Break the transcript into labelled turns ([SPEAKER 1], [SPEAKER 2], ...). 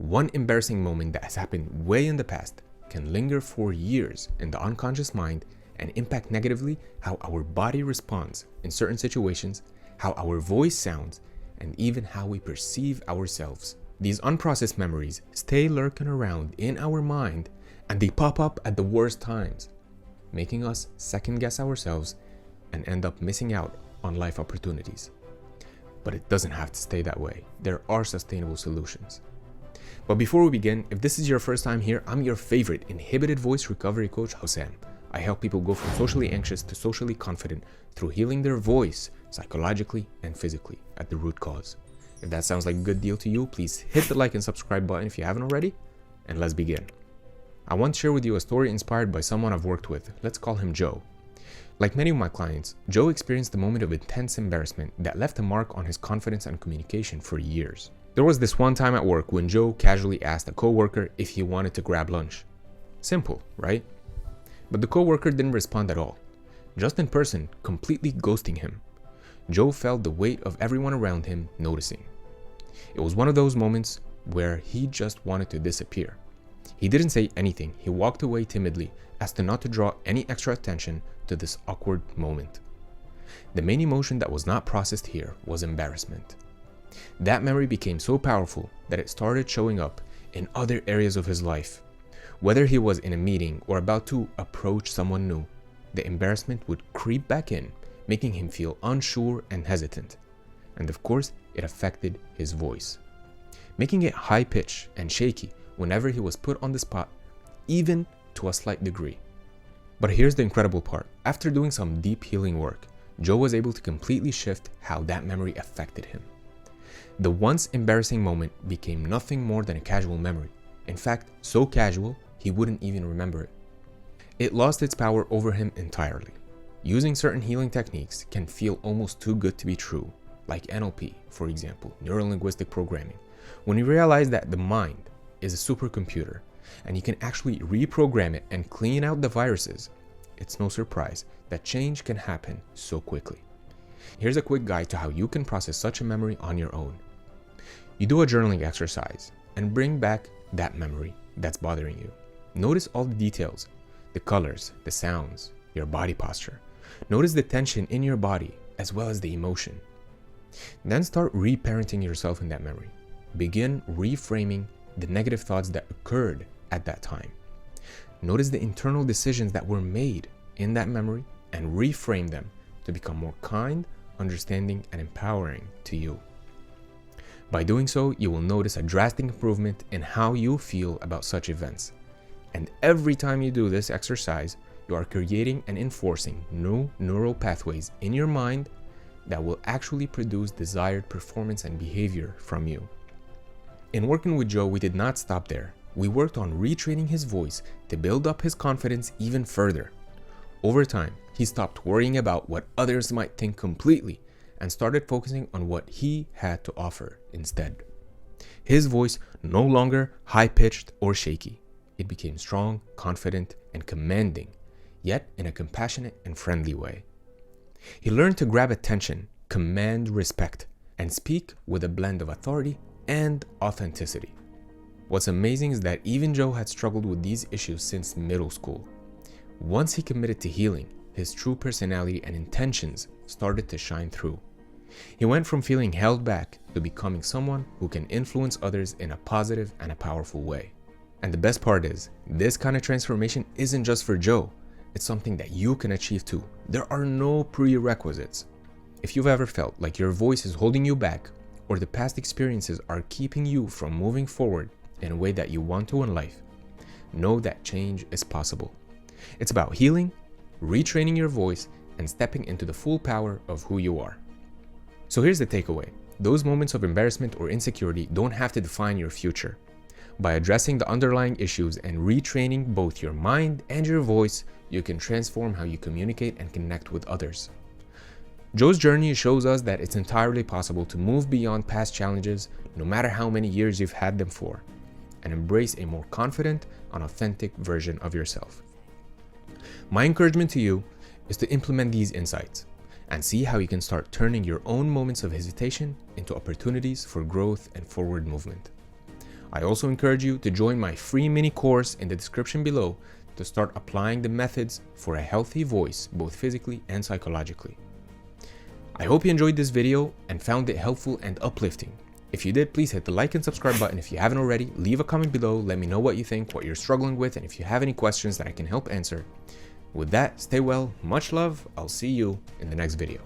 [SPEAKER 1] One embarrassing moment that has happened way in the past can linger for years in the unconscious mind and impact negatively how our body responds in certain situations, how our voice sounds, and even how we perceive ourselves. These unprocessed memories stay lurking around in our mind, and they pop up at the worst times, making us second guess ourselves and end up missing out on life opportunities. But it doesn't have to stay that way. There are sustainable solutions. But before we begin, if this is your first time here, I'm your favorite inhibited voice recovery coach, Hossein. I help people go from socially anxious to socially confident through healing their voice psychologically and physically at the root cause. If that sounds like a good deal to you, please hit the like and subscribe button if you haven't already, and let's begin. I want to share with you a story inspired by someone I've worked with. Let's call him Joe. Like many of my clients, Joe experienced a moment of intense embarrassment that left a mark on his confidence and communication for years. There was this one time at work when Joe casually asked a coworker if he wanted to grab lunch. Simple, right? But the coworker didn't respond at all, just in person, completely ghosting him. Joe felt the weight of everyone around him noticing. It was one of those moments where he just wanted to disappear. He didn't say anything. He walked away timidly as to not to draw any extra attention to this awkward moment. The main emotion that was not processed here was embarrassment. That memory became so powerful that it started showing up in other areas of his life. Whether he was in a meeting or about to approach someone new, the embarrassment would creep back in, making him feel unsure and hesitant. And of course, it affected his voice, making it high-pitched and shaky whenever he was put on the spot, even to a slight degree. But here's the incredible part. After doing some deep healing work, Joe was able to completely shift how that memory affected him. The once embarrassing moment became nothing more than a casual memory. In fact, so casual, he wouldn't even remember it. It lost its power over him entirely. Using certain healing techniques can feel almost too good to be true, like NLP, for example, neuro-linguistic programming. When you realize that the mind is a supercomputer and you can actually reprogram it and clean out the viruses, it's no surprise that change can happen so quickly. Here's a quick guide to how you can process such a memory on your own. You do a journaling exercise and bring back that memory that's bothering you. Notice all the details, the colors, the sounds, your body posture. Notice the tension in your body as well as the emotion. Then start reparenting yourself in that memory. Begin reframing the negative thoughts that occurred at that time. Notice the internal decisions that were made in that memory and reframe them to become more kind, understanding, and empowering to you. By doing so, you will notice a drastic improvement in how you feel about such events. And every time you do this exercise, you are creating and enforcing new neural pathways in your mind that will actually produce desired performance and behavior from you. In working with Joe, we did not stop there. We worked on retraining his voice to build up his confidence even further. Over time, he stopped worrying about what others might think completely and started focusing on what he had to offer instead. His voice no longer high-pitched or shaky. It became strong, confident, and commanding, yet in a compassionate and friendly way. He learned to grab attention, command respect, and speak with a blend of authority and authenticity. What's amazing is that even Joe had struggled with these issues since middle school. Once he committed to healing, his true personality and intentions started to shine through. He went from feeling held back to becoming someone who can influence others in a positive and a powerful way. And the best part is, this kind of transformation isn't just for Joe. It's something that you can achieve too. There are no prerequisites. If you've ever felt like your voice is holding you back, or the past experiences are keeping you from moving forward in a way that you want to in life, know that change is possible. It's about healing, retraining your voice, and stepping into the full power of who you are. So here's the takeaway. Those moments of embarrassment or insecurity don't have to define your future. By addressing the underlying issues and retraining both your mind and your voice, you can transform how you communicate and connect with others. Joe's journey shows us that it's entirely possible to move beyond past challenges, no matter how many years you've had them for, and embrace a more confident and authentic version of yourself. My encouragement to you is to implement these insights and see how you can start turning your own moments of hesitation into opportunities for growth and forward movement. I also encourage you to join my free mini course in the description below to start applying the methods for a healthy voice, both physically and psychologically. I hope you enjoyed this video and found it helpful and uplifting. If you did, please hit the like and subscribe button. If you haven't already, leave a comment below. Let me know what you think, what you're struggling with, and if you have any questions that I can help answer. With that, stay well, much love. I'll see you in the next video.